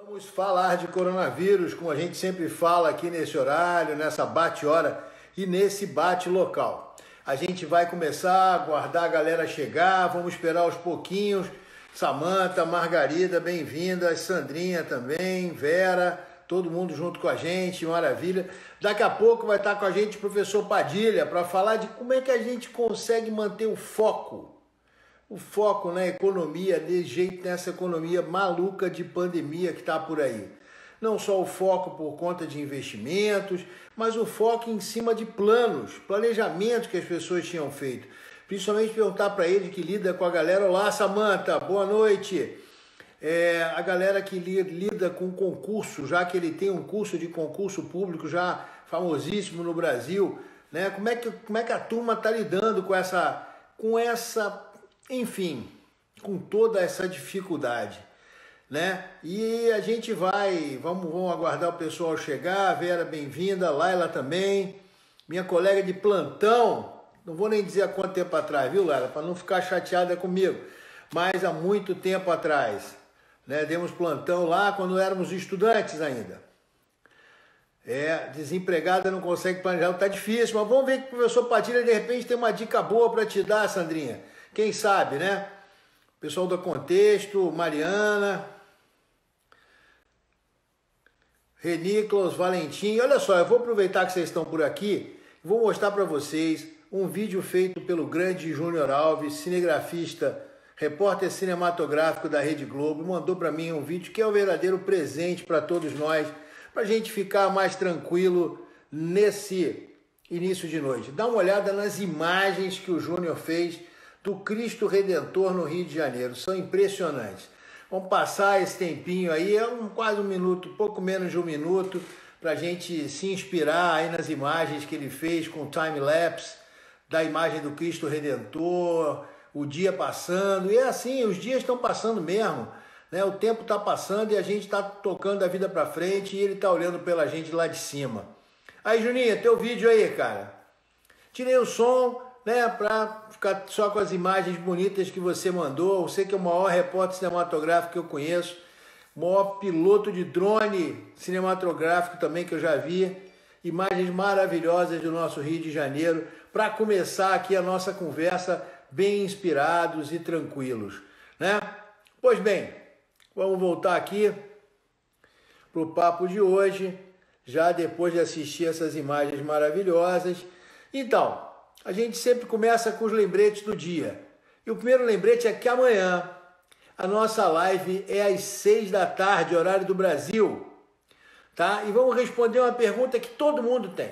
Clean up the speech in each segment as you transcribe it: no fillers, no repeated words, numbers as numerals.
Vamos falar de coronavírus, como a gente sempre fala aqui nesse horário, nessa bate-hora e nesse bate-local. A gente vai começar a aguardar a galera chegar, vamos esperar aos pouquinhos. Samanta, Margarida, bem-vindas, Sandrinha também, Vera, todo mundo junto com a gente, maravilha. Daqui a pouco vai estar com a gente o professor Padilha para falar de como é que a gente consegue manter o foco na economia, de jeito nessa economia maluca de pandemia que está por aí. Não só o foco por conta de investimentos, mas o foco em cima de planejamentos que as pessoas tinham feito. Principalmente perguntar para ele que lida com a galera. Olá, Samanta, boa noite. A galera que lida com concurso, já que ele tem um curso de concurso público já famosíssimo no Brasil, né? Como é que a turma está lidando com essa, enfim, com toda essa dificuldade, né? E a gente vamos aguardar o pessoal chegar. Vera, bem-vinda, Laila também, minha colega de plantão, não vou nem dizer há quanto tempo atrás, viu, Laila, para não ficar chateada comigo, mas há muito tempo atrás, né? Demos plantão lá quando éramos estudantes ainda. Desempregada não consegue planejar, tá difícil, mas vamos ver que o professor Padilha de repente tem uma dica boa para te dar, Sandrinha. Quem sabe, né? Pessoal do Contexto, Mariana, Renícolas, Valentim. Olha só, eu vou aproveitar que vocês estão por aqui e vou mostrar para vocês um vídeo feito pelo grande Júnior Alves, cinegrafista, repórter cinematográfico da Rede Globo. Mandou para mim um vídeo que é o verdadeiro presente para todos nós, para a gente ficar mais tranquilo nesse início de noite. Dá uma olhada nas imagens que o Júnior fez do Cristo Redentor no Rio de Janeiro. São impressionantes. Vamos passar esse tempinho aí, quase um minuto, pouco menos de um minuto, para a gente se inspirar aí nas imagens que ele fez com time-lapse da imagem do Cristo Redentor, o dia passando. E é assim, os dias estão passando mesmo, né? O tempo está passando e a gente está tocando a vida para frente e ele está olhando pela gente lá de cima. Aí, Juninha, teu vídeo aí, cara. Tirei o som, né, para ficar só com as imagens bonitas que você mandou. Você que é o maior repórter cinematográfico que eu conheço, o maior piloto de drone cinematográfico também que eu já vi. Imagens maravilhosas do nosso Rio de Janeiro, para começar aqui a nossa conversa bem inspirados e tranquilos, né? Pois bem, vamos voltar aqui para o papo de hoje, já depois de assistir essas imagens maravilhosas. Então, a gente sempre começa com os lembretes do dia. E o primeiro lembrete é que amanhã a nossa live é às 6 da tarde, horário do Brasil. Tá? E vamos responder uma pergunta que todo mundo tem.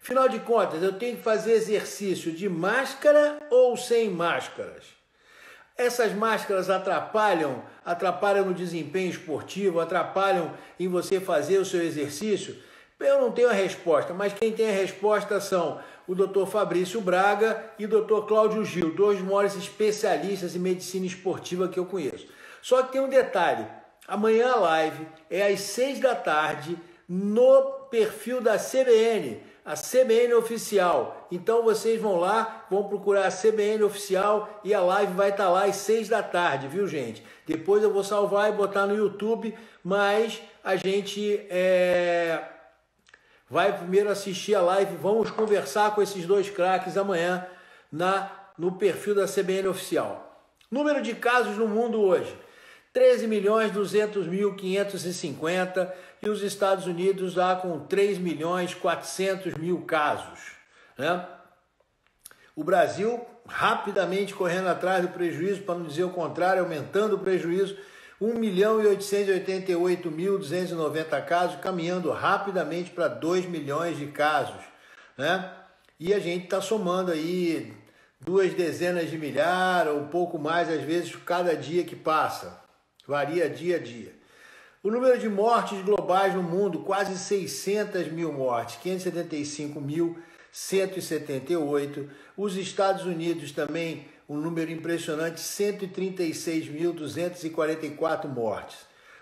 Afinal de contas, eu tenho que fazer exercício de máscara ou sem máscaras? Essas máscaras atrapalham no desempenho esportivo, atrapalham em você fazer o seu exercício? Eu não tenho a resposta, mas quem tem a resposta são o Dr. Fabrício Braga e o Dr. Cláudio Gil, dois maiores especialistas em medicina esportiva que eu conheço. Só que tem um detalhe, amanhã a live é às 6 da tarde no perfil da CBN, a CBN Oficial. Então vocês vão lá, vão procurar a CBN Oficial e a live vai estar lá às 6 da tarde, viu, gente? Depois eu vou salvar e botar no YouTube, mas a gente vai primeiro assistir a live, vamos conversar com esses dois craques amanhã no perfil da CBN Oficial. Número de casos no mundo hoje, 13.200.550 e os Estados Unidos lá com 3.400.000 casos, né? O Brasil rapidamente correndo atrás do prejuízo, para não dizer o contrário, aumentando o prejuízo, 1.888.290 casos, caminhando rapidamente para 2 milhões de casos, né? E a gente está somando aí 2 dezenas de milhares ou um pouco mais, às vezes, cada dia que passa. Varia dia a dia. O número de mortes globais no mundo, quase 600 mil mortes, 575.178. Os Estados Unidos também, um número impressionante, 136.244 mortes.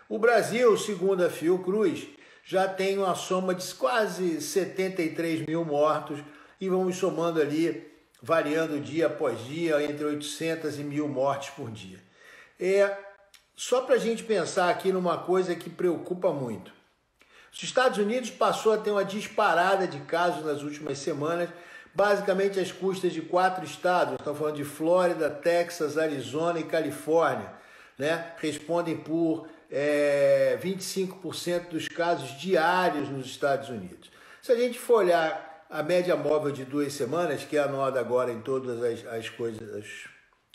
O Brasil, segundo a Fiocruz, já tem uma soma de quase 73 mil mortos e vamos somando ali, variando dia após dia, entre 800 e 1.000 mortes por dia. só para a gente pensar aqui numa coisa que preocupa muito. Os Estados Unidos passou a ter uma disparada de casos nas últimas semanas, basicamente às custas de 4 estados, estamos falando de Flórida, Texas, Arizona e Califórnia, né? Respondem por 25% dos casos diários nos Estados Unidos. Se a gente for olhar a média móvel de 2 semanas, que é a moda agora em todas as coisas,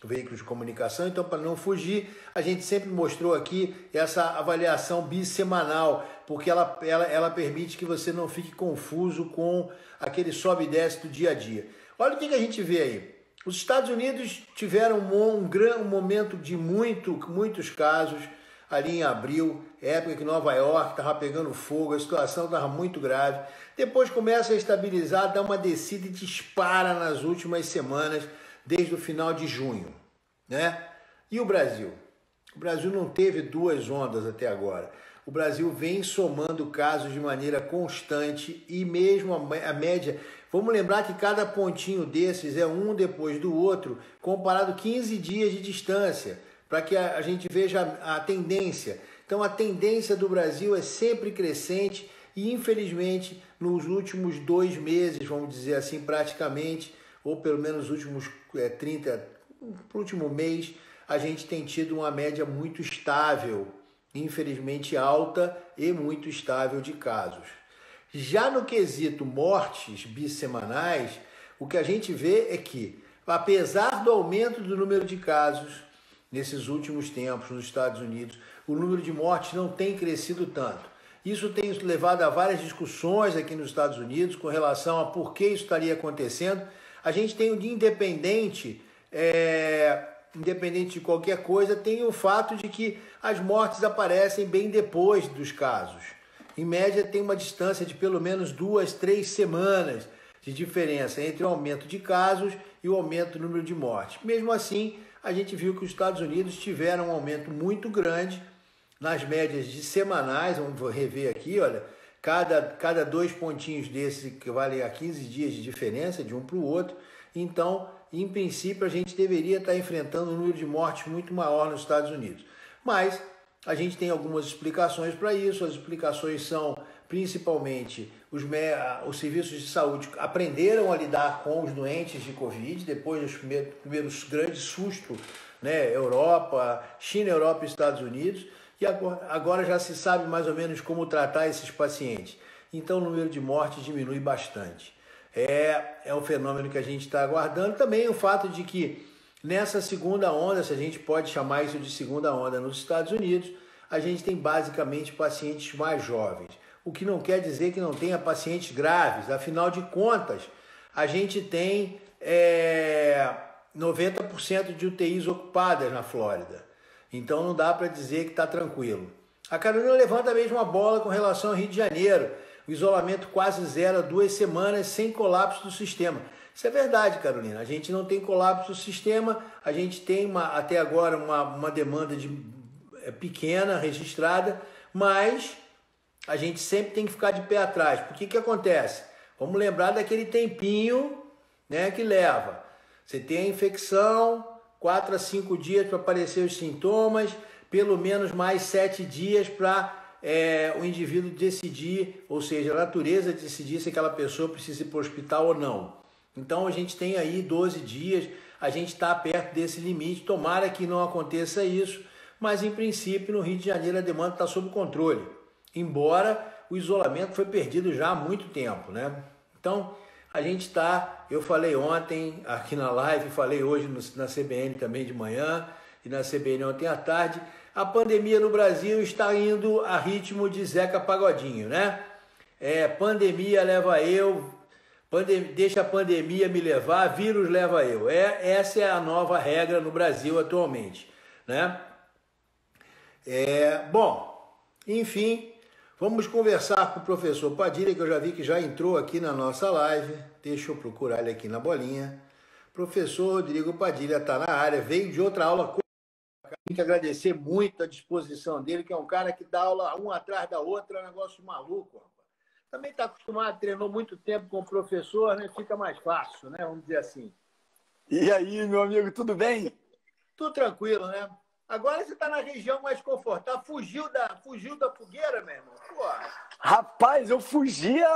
veículos de comunicação, então para não fugir, a gente sempre mostrou aqui essa avaliação bissemanal, porque ela permite que você não fique confuso com aquele sobe e desce do dia a dia. Olha o que a gente vê aí. Os Estados Unidos tiveram um momento de muitos casos ali em abril, época que Nova York estava pegando fogo, a situação estava muito grave. Depois começa a estabilizar, dá uma descida e dispara nas últimas semanas, desde o final de junho, né? E o Brasil? O Brasil não teve 2 ondas até agora. O Brasil vem somando casos de maneira constante e mesmo a média... Vamos lembrar que cada pontinho desses é um depois do outro, comparado 15 dias de distância, para que a gente veja a tendência. Então a tendência do Brasil é sempre crescente e infelizmente nos últimos 2 meses, vamos dizer assim, praticamente, ou pelo menos os últimos 30, no último mês, a gente tem tido uma média muito estável, infelizmente alta e muito estável de casos. Já no quesito mortes bissemanais, o que a gente vê é que, apesar do aumento do número de casos nesses últimos tempos nos Estados Unidos, o número de mortes não tem crescido tanto. Isso tem levado a várias discussões aqui nos Estados Unidos com relação a por que isso estaria acontecendo. A gente tem o de independente de qualquer coisa, tem o fato de que as mortes aparecem bem depois dos casos. Em média, tem uma distância de pelo menos 2, 3 semanas de diferença entre o aumento de casos e o aumento do número de mortes. Mesmo assim, a gente viu que os Estados Unidos tiveram um aumento muito grande nas médias de semanais. Vamos rever aqui, olha, cada 2 pontinhos desses equivalem a 15 dias de diferença de um para o outro. Então, em princípio, a gente deveria estar enfrentando um número de mortes muito maior nos Estados Unidos. Mas a gente tem algumas explicações para isso. As explicações são, principalmente, os serviços de saúde aprenderam a lidar com os doentes de Covid, depois dos primeiros grandes sustos, né? China, Europa e Estados Unidos, e agora já se sabe mais ou menos como tratar esses pacientes. Então o número de mortes diminui bastante. É um fenômeno que a gente está aguardando. Também o fato de que nessa segunda onda, se a gente pode chamar isso de segunda onda nos Estados Unidos, a gente tem basicamente pacientes mais jovens. O que não quer dizer que não tenha pacientes graves. Afinal de contas, a gente tem 90% de UTIs ocupadas na Flórida. Então não dá para dizer que está tranquilo. A Carolina levanta a mesma bola com relação ao Rio de Janeiro. O isolamento quase zero, 2 semanas sem colapso do sistema. Isso é verdade, Carolina. A gente não tem colapso do sistema, a gente tem até agora uma demanda pequena registrada, mas a gente sempre tem que ficar de pé atrás. Por que acontece? Vamos lembrar daquele tempinho, né, que leva. Você tem a infecção, 4 a 5 dias para aparecer os sintomas, pelo menos mais 7 dias para o indivíduo decidir, ou seja, a natureza decidir se aquela pessoa precisa ir para o hospital ou não. Então a gente tem aí 12 dias, a gente está perto desse limite, tomara que não aconteça isso, mas em princípio no Rio de Janeiro a demanda está sob controle, embora o isolamento foi perdido já há muito tempo, né? Então a gente está, eu falei ontem aqui na live, falei hoje na CBN também de manhã e na CBN ontem à tarde, a pandemia no Brasil está indo a ritmo de Zeca Pagodinho, né? Pandemia leva eu, deixa a pandemia me levar, vírus leva eu. Essa é a nova regra no Brasil atualmente, né? Bom, enfim, vamos conversar com o professor Padilha, que eu já vi que já entrou aqui na nossa live. Deixa eu procurar ele aqui na bolinha. Professor Rodrigo Padilha está na área, veio de outra aula. Tem que agradecer muito a disposição dele, que é um cara que dá aula um atrás da outra, é um negócio maluco, rapaz. Também está acostumado, treinou muito tempo com o professor, né? Fica mais fácil, né? Vamos dizer assim. E aí, meu amigo, tudo bem? Tudo tranquilo, né? Agora você está na região mais confortável. Fugiu da fogueira, meu irmão? Pô. Rapaz, eu fugia.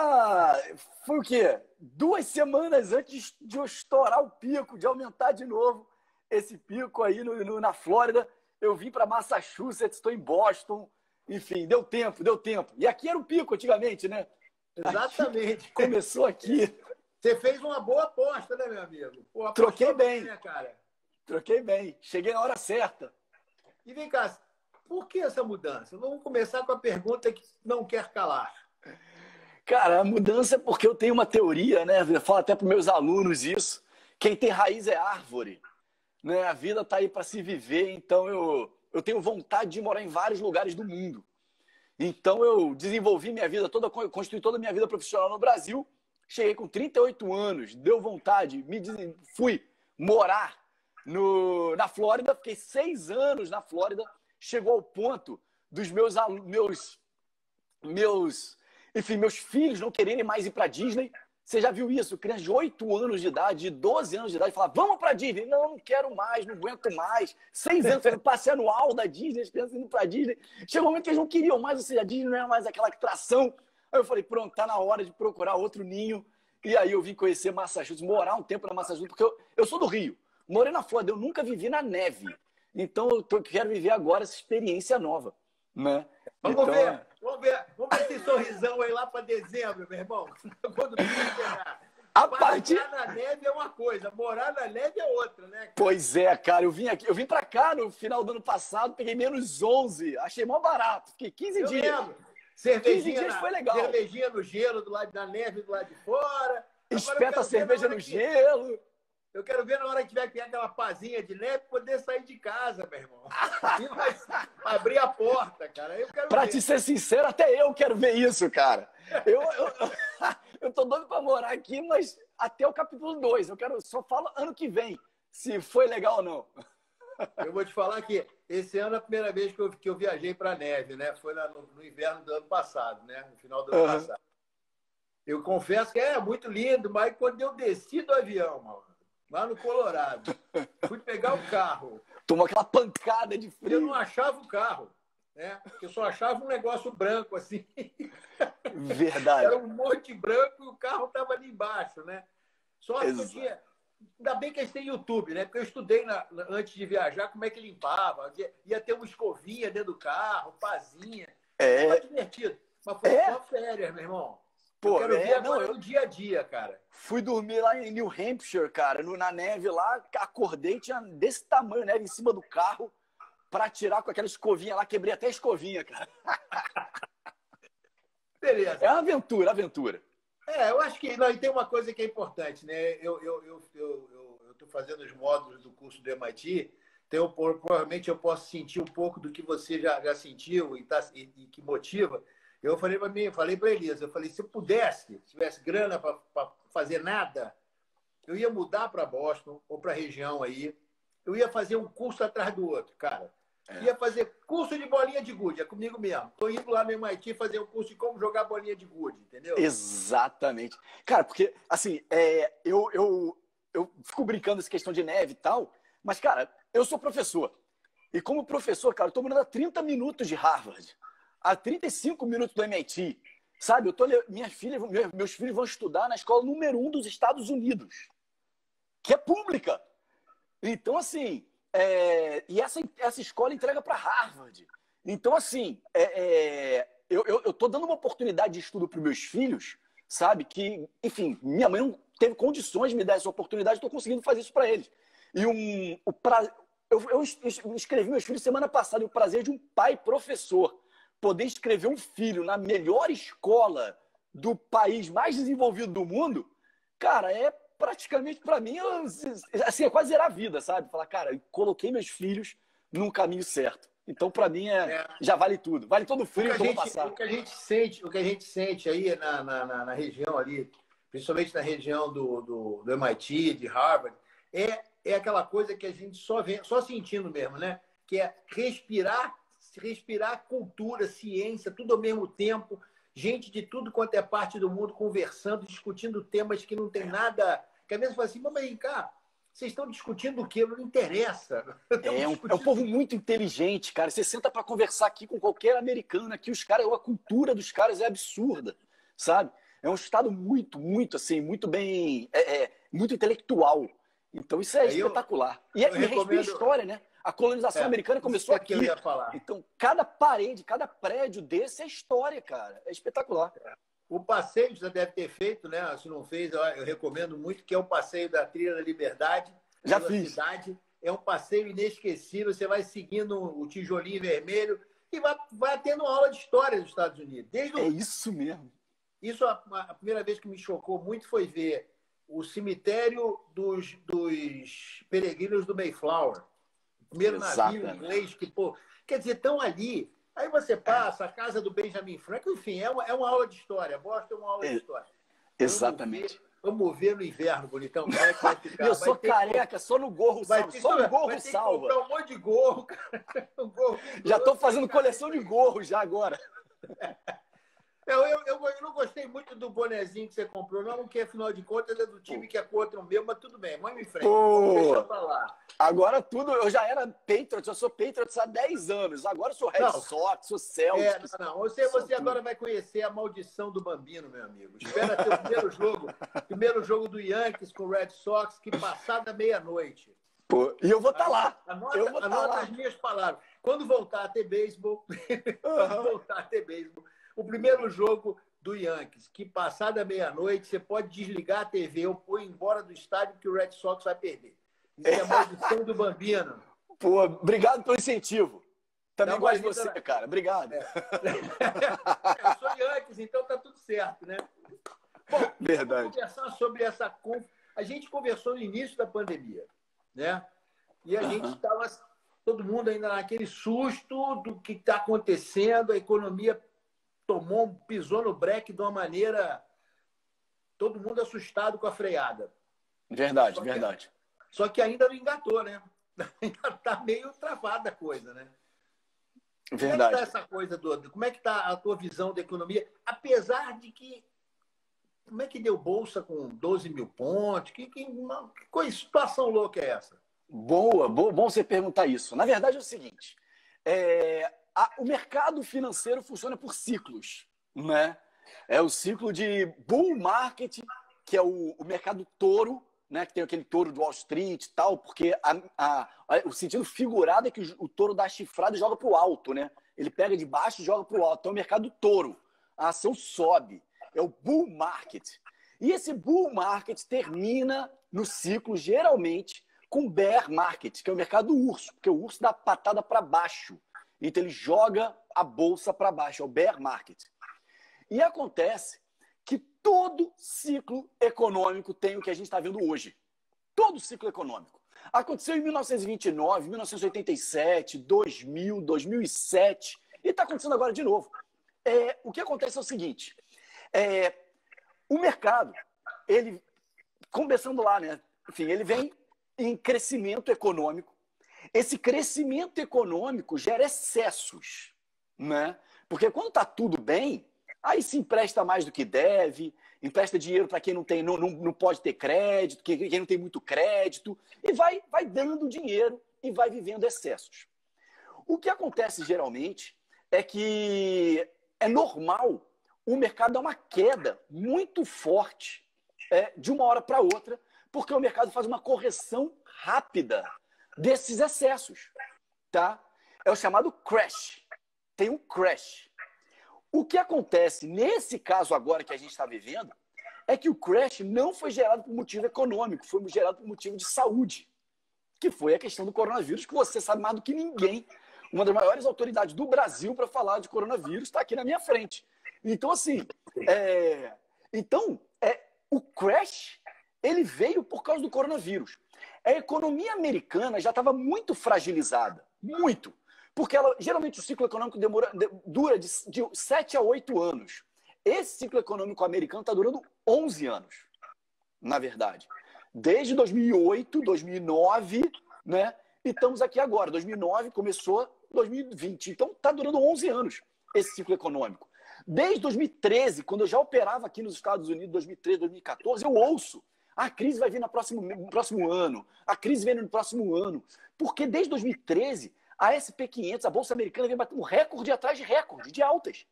Foi o quê? 2 semanas antes de eu estourar o pico, de aumentar de novo esse pico aí na Flórida. Eu vim para Massachusetts, estou em Boston. Enfim, deu tempo, deu tempo. E aqui era o pico antigamente, né? Exatamente. Começou aqui. Você fez uma boa aposta, né, meu amigo? Pô, Troquei bem. Né, cara? Troquei bem. Cheguei na hora certa. E vem cá, por que essa mudança? Vamos começar com a pergunta que não quer calar. Cara, a mudança é porque eu tenho uma teoria, né? Eu falo até para meus alunos isso. Quem tem raiz é árvore. Né? A vida está aí para se viver, então eu tenho vontade de morar em vários lugares do mundo. Então eu desenvolvi minha vida toda, construí toda a minha vida profissional no Brasil. Cheguei com 38 anos, deu vontade, fui morar na Flórida, fiquei 6 anos na Flórida, chegou ao ponto dos meus filhos não quererem mais ir para Disney. Você já viu isso? Criança de 8 anos de idade, de 12 anos de idade, fala, vamos para Disney. Não quero mais, não aguento mais. 6 anos fazendo passe anual da Disney, as crianças indo para Disney. Chegou um momento que eles não queriam mais, ou seja, a Disney não era mais aquela atração. Aí eu falei, pronto, tá na hora de procurar outro ninho. E aí eu vim conhecer Massachusetts, morar um tempo na Massachusetts, porque eu sou do Rio. Morei na Flórida, eu nunca vivi na neve. Então eu quero viver agora essa experiência nova. Né? Vamos ver esse sorrisão aí lá para dezembro, meu irmão. Quando tudo chegar. Passear na neve é uma coisa, morar na neve é outra, né? Cara? Pois é, cara. Eu vim para cá no final do ano passado, peguei -11, achei mó barato. Fiquei 15 dias. Lembro. Cervejinha 15 dias foi legal. Cervejinha no gelo do lado da neve do lado de fora. Espeta a cerveja no gelo. Eu quero ver na hora que tiver que ter aquela pazinha de neve, poder sair de casa, meu irmão. Abrir a porta, cara. Pra te ser sincero, até eu quero ver isso, cara. Eu tô doido pra morar aqui, mas até o capítulo 2. Só falo ano que vem, se foi legal ou não. Eu vou te falar que esse ano é a primeira vez que eu viajei pra neve, né? Foi no inverno do ano passado, né? No final do ano passado. Eu confesso que é muito lindo, mas quando eu desci do avião, mano, lá no Colorado, fui pegar o carro. Tomou aquela pancada de frio. Eu não achava o carro, né? Eu só achava um negócio branco, assim. Verdade. Era um monte branco e o carro estava ali embaixo, né? Só que eu tinha... Ainda bem que eles têm YouTube, né? Porque eu estudei antes de viajar como é que limpava. Ia ter uma escovinha dentro do carro, pazinha. Foi divertido. Mas foi só férias, meu irmão. Pô, eu quero ver agora no dia a dia, cara. Fui dormir lá em New Hampshire, cara, na neve lá, acordei, tinha desse tamanho neve em cima do carro para tirar com aquela escovinha lá, quebrei até a escovinha, cara. Beleza. É uma aventura, aventura. Eu acho que não, e tem uma coisa que é importante, né? Eu tô fazendo os módulos do curso do MIT, então provavelmente eu posso sentir um pouco do que você já sentiu e que motiva. Eu falei para Elisa, se eu pudesse, se tivesse grana para fazer nada, eu ia mudar para Boston ou para a região aí, eu ia fazer um curso atrás do outro, cara. Ia fazer curso de bolinha de gude, é comigo mesmo. Tô indo lá no MIT fazer um curso de como jogar bolinha de gude, entendeu? Exatamente. Cara, porque, assim, eu fico brincando essa questão de neve e tal, mas, cara, eu sou professor. E como professor, cara, eu tô morando a 30 minutos de Harvard, a 35 minutos do MIT, sabe? Meus filhos vão estudar na escola número 1 dos Estados Unidos, que é pública. Então, assim, e essa escola entrega para Harvard. Então, assim, eu tô dando uma oportunidade de estudo para os meus filhos, sabe? Que, enfim, minha mãe não teve condições de me dar essa oportunidade, estou conseguindo fazer isso para eles. E eu inscrevi meus filhos semana passada, e o prazer de um pai professor poder inscrever um filho na melhor escola do país mais desenvolvido do mundo, cara, praticamente, para mim, assim, é quase zerar a vida, sabe? Falar, cara, eu coloquei meus filhos num caminho certo. Então, para mim, já vale tudo. Vale todo o frio que eu vou passar. O que a gente sente aí na região ali, principalmente na região do MIT, de Harvard, é aquela coisa que a gente só sentindo mesmo, né? Que é respirar cultura, ciência, tudo ao mesmo tempo, gente de tudo quanto é parte do mundo conversando, discutindo temas que não tem nada... Que às vezes fala assim, vamos vem cá, Vocês estão discutindo o quê? Não interessa. É um povo muito inteligente, cara. Você senta para conversar aqui com qualquer americano aqui, os caras, a cultura dos caras é absurda, sabe? É um estado muito, muito, assim, muito bem, muito intelectual. Então isso é espetacular. E respeita a história, né? A colonização americana começou aqui. Eu ia falar. Então cada parede, cada prédio desse é história, cara. É espetacular. O passeio você deve ter feito, né? Se não fez, eu recomendo muito, que é o passeio da Trilha da Liberdade. Já fiz. Cidade. É um passeio inesquecível. Você vai seguindo o tijolinho vermelho e vai tendo uma aula de história dos Estados Unidos. É isso mesmo. Isso, a primeira vez que me chocou muito foi ver o cemitério dos peregrinos do Mayflower. O primeiro navio inglês que, pô... Quer dizer, estão ali... Aí você passa a casa do Benjamin Franklin, enfim, é uma aula de história. Boston é uma aula de história. Exatamente. Vamos ver no inverno, bonitão. Como é que vai ficar? Eu sou careca, só no gorro salva. Só no gorro salva. Vai ter que comprar um monte de gorro, cara. Já estou fazendo coleção de gorros já agora. Eu não gostei muito do bonezinho que você comprou, não, porque afinal de contas é do time que é contra o meu, mas tudo bem, vamos em frente. Deixa pra lá. Agora tudo, eu já era Patriots, eu sou Patriots há 10 anos, agora eu sou Red Sox, sou Celtics. Você agora vai conhecer a maldição do Bambino, meu amigo. Espera ter o primeiro jogo do Yankees com o Red Sox, que passar da meia-noite. E eu vou estar lá. Anota as minhas palavras. Quando voltar a ter beisebol, o primeiro jogo do Yankees, que passar da meia-noite, você pode desligar a TV ou pôr embora do estádio que o Red Sox vai perder. Isso é a maldição do Bambino. Pô, obrigado pelo incentivo. Também gosto de você, cara. Obrigado. Eu sou Yankees, então tá tudo certo, né? Bom, verdade. Vamos conversar sobre essa... A gente conversou no início da pandemia, né? E a gente estava, todo mundo ainda naquele susto do que está acontecendo, a economia pisou no breque de uma maneira... Todo mundo assustado com a freada. Verdade. Só que ainda não engatou, né? Ainda está meio travada a coisa, né? Verdade. Como é que está essa coisa, como é que está a tua visão da economia? Apesar de que... Como é que deu bolsa com 12 mil pontos? Que situação louca é essa? Bom você perguntar isso. Na verdade é o seguinte, o mercado financeiro funciona por ciclos, né? É o ciclo de bull market, que é o mercado touro, né? Que tem aquele touro do Wall Street e tal, porque o sentido figurado é que o touro dá chifrada e joga para o alto, né? Ele pega de baixo e joga para o alto. Então é o mercado touro. A ação sobe. É o bull market. E esse bull market termina no ciclo, geralmente, com bear market, que é o mercado do urso, porque o urso dá a patada para baixo. Então ele joga a bolsa para baixo, é o bear market. E acontece que todo ciclo econômico tem o que a gente está vendo hoje. Todo ciclo econômico. Aconteceu em 1929, 1987, 2000, 2007 e está acontecendo agora de novo. O que acontece é o seguinte, o mercado, ele, começando lá, né? Enfim, ele vem em crescimento econômico. Esse crescimento econômico gera excessos, né? Porque quando está tudo bem, aí se empresta mais do que deve, empresta dinheiro para quem não pode ter crédito, quem não tem muito crédito, e vai dando dinheiro e vai vivendo excessos. O que acontece geralmente é que é normal o mercado dar uma queda muito forte de uma hora para outra, porque o mercado faz uma correção rápida desses excessos, tá? É o chamado crash. Tem um crash. O que acontece nesse caso agora que a gente está vivendo é que o crash não foi gerado por motivo econômico, foi gerado por motivo de saúde, que foi a questão do coronavírus, que você sabe mais do que ninguém. Uma das maiores autoridades do Brasil para falar de coronavírus está aqui na minha frente. Então, assim, o crash, ele veio por causa do coronavírus. A economia americana já estava muito fragilizada, muito. Porque geralmente o ciclo econômico dura de 7 a 8 anos. Esse ciclo econômico americano está durando 11 anos, na verdade. Desde 2008, 2009, né? E estamos aqui agora. 2009 começou 2020. Então está durando 11 anos esse ciclo econômico. Desde 2013, quando eu já operava aqui nos Estados Unidos, 2013, 2014, eu ouço A crise vai vir no próximo ano. A crise vem no próximo ano. Porque desde 2013, a SP500, a Bolsa Americana, vem batendo recorde atrás de recorde, de altas.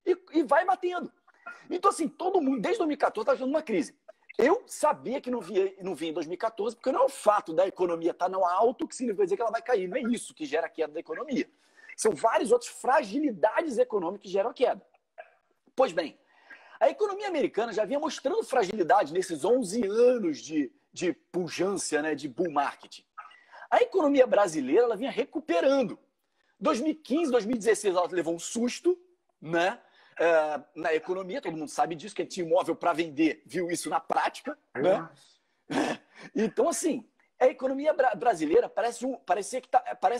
E vai batendo. Então, assim, todo mundo, desde 2014, está vivendo uma crise. Eu sabia que não vinha em 2014, porque não é o fato da economia estar no alto que significa dizer que ela vai cair. Não é isso que gera a queda da economia. São várias outras fragilidades econômicas que geram a queda. Pois bem, a economia americana já vinha mostrando fragilidade nesses 11 anos de pujança, né, de bull market. A economia brasileira ela vinha recuperando. 2015, 2016, ela levou um susto, né, na economia, todo mundo sabe disso, quem tinha imóvel para vender viu isso na prática. Né? Então, assim, a economia brasileira parece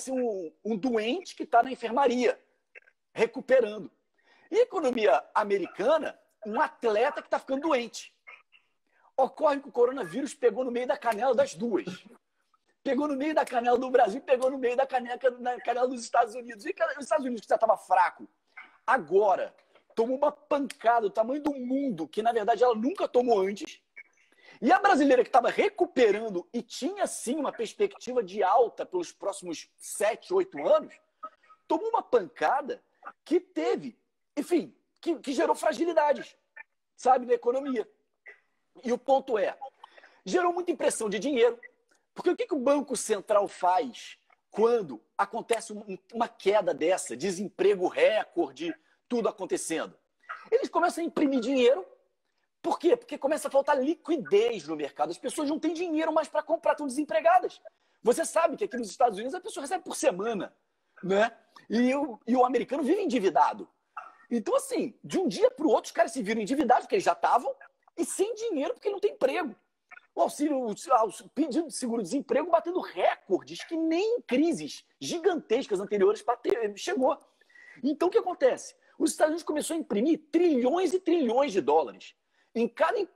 um doente que está na enfermaria, recuperando. E a economia americana, um atleta que está ficando doente. Ocorre que o coronavírus pegou no meio da canela das duas. Pegou no meio da canela do Brasil, pegou no meio da canela dos Estados Unidos. E os Estados Unidos, que já estava fraco, agora tomou uma pancada do tamanho do mundo, que na verdade ela nunca tomou antes. E a brasileira, que estava recuperando e tinha sim uma perspectiva de alta pelos próximos 7, 8 anos, tomou uma pancada que teve, enfim, que gerou fragilidades, sabe, na economia. E o ponto é, gerou muita impressão de dinheiro, porque o que o Banco Central faz quando acontece uma queda dessa, desemprego recorde, tudo acontecendo? Eles começam a imprimir dinheiro. Por quê? Porque começa a faltar liquidez no mercado. As pessoas não têm dinheiro mais para comprar, estão desempregadas. Você sabe que aqui nos Estados Unidos a pessoa recebe por semana, né? E o americano vive endividado. Então, assim, de um dia para o outro, os caras se viram endividados, porque eles já estavam, e sem dinheiro, porque não tem emprego. O pedido de seguro-desemprego batendo recordes que nem em crises gigantescas anteriores chegou. Então, o que acontece? Os Estados Unidos começou a imprimir trilhões e trilhões de dólares.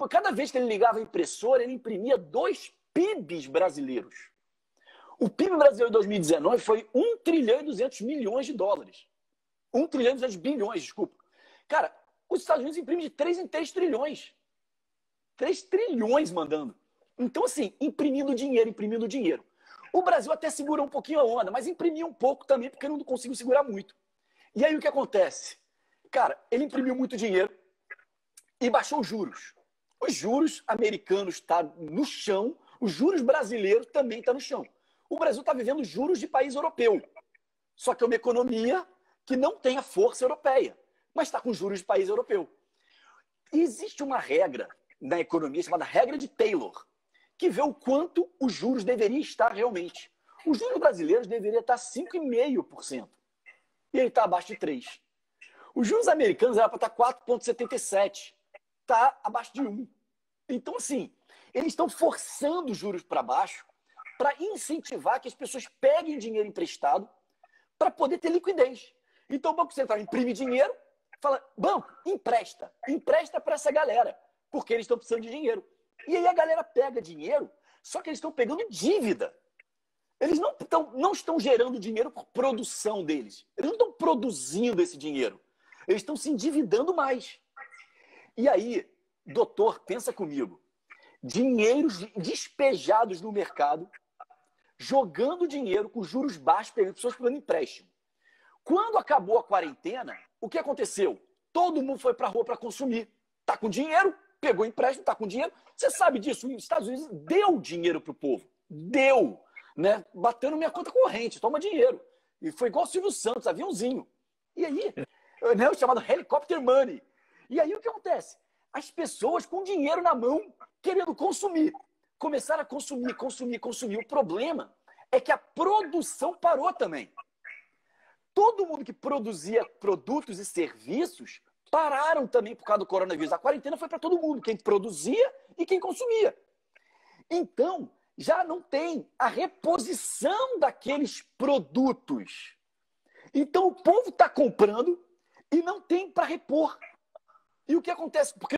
Cada vez que ele ligava a impressora, ele imprimia 2 PIBs brasileiros. O PIB brasileiro de 2019 foi 1 trilhão e 200 milhões de dólares. 1 trilhão e 200 bilhões, desculpa. Cara, os Estados Unidos imprimem de 3 em 3 trilhões. 3 trilhões mandando. Então, assim, imprimindo dinheiro. O Brasil até segura um pouquinho a onda, mas imprimia um pouco também, porque não conseguiu segurar muito. E aí o que acontece? Cara, ele imprimiu muito dinheiro e baixou os juros. Os juros americanos estão no chão, os juros brasileiros também estão no chão. O Brasil está vivendo juros de país europeu. Só que é uma economia que não tem a força europeia, mas está com juros de país europeu. E existe uma regra na economia chamada regra de Taylor, que vê o quanto os juros deveriam estar realmente. Os juros brasileiros deveriam estar 5,5%. E ele está abaixo de 3%. Os juros americanos eram para estar 4,77%. Está abaixo de 1%. Então, assim, eles estão forçando os juros para baixo para incentivar que as pessoas peguem dinheiro emprestado para poder ter liquidez. Então, o Banco Central imprime dinheiro, fala, banco, empresta para essa galera, porque eles estão precisando de dinheiro. E aí a galera pega dinheiro, só que eles estão pegando dívida. Eles não estão gerando dinheiro por produção deles. Eles não estão produzindo esse dinheiro. Eles estão se endividando mais. E aí, doutor, pensa comigo. Dinheiros despejados no mercado, jogando dinheiro com juros baixos, pegando pessoas pegando empréstimo. Quando acabou a quarentena, o que aconteceu? Todo mundo foi para a rua para consumir. Tá com dinheiro, pegou empréstimo, tá com dinheiro. Você sabe disso, os Estados Unidos deu dinheiro pro povo. Deu. Né? Batendo minha conta corrente, toma dinheiro. E foi igual o Silvio Santos, aviãozinho. E aí, né, o chamado helicopter money. E aí o que acontece? As pessoas com dinheiro na mão, querendo consumir. Começaram a consumir. O problema é que a produção parou também. Todo mundo que produzia produtos e serviços pararam também por causa do coronavírus. A quarentena foi para todo mundo, quem produzia e quem consumia. Então, já não tem a reposição daqueles produtos. Então, o povo está comprando e não tem para repor. E o que acontece? Porque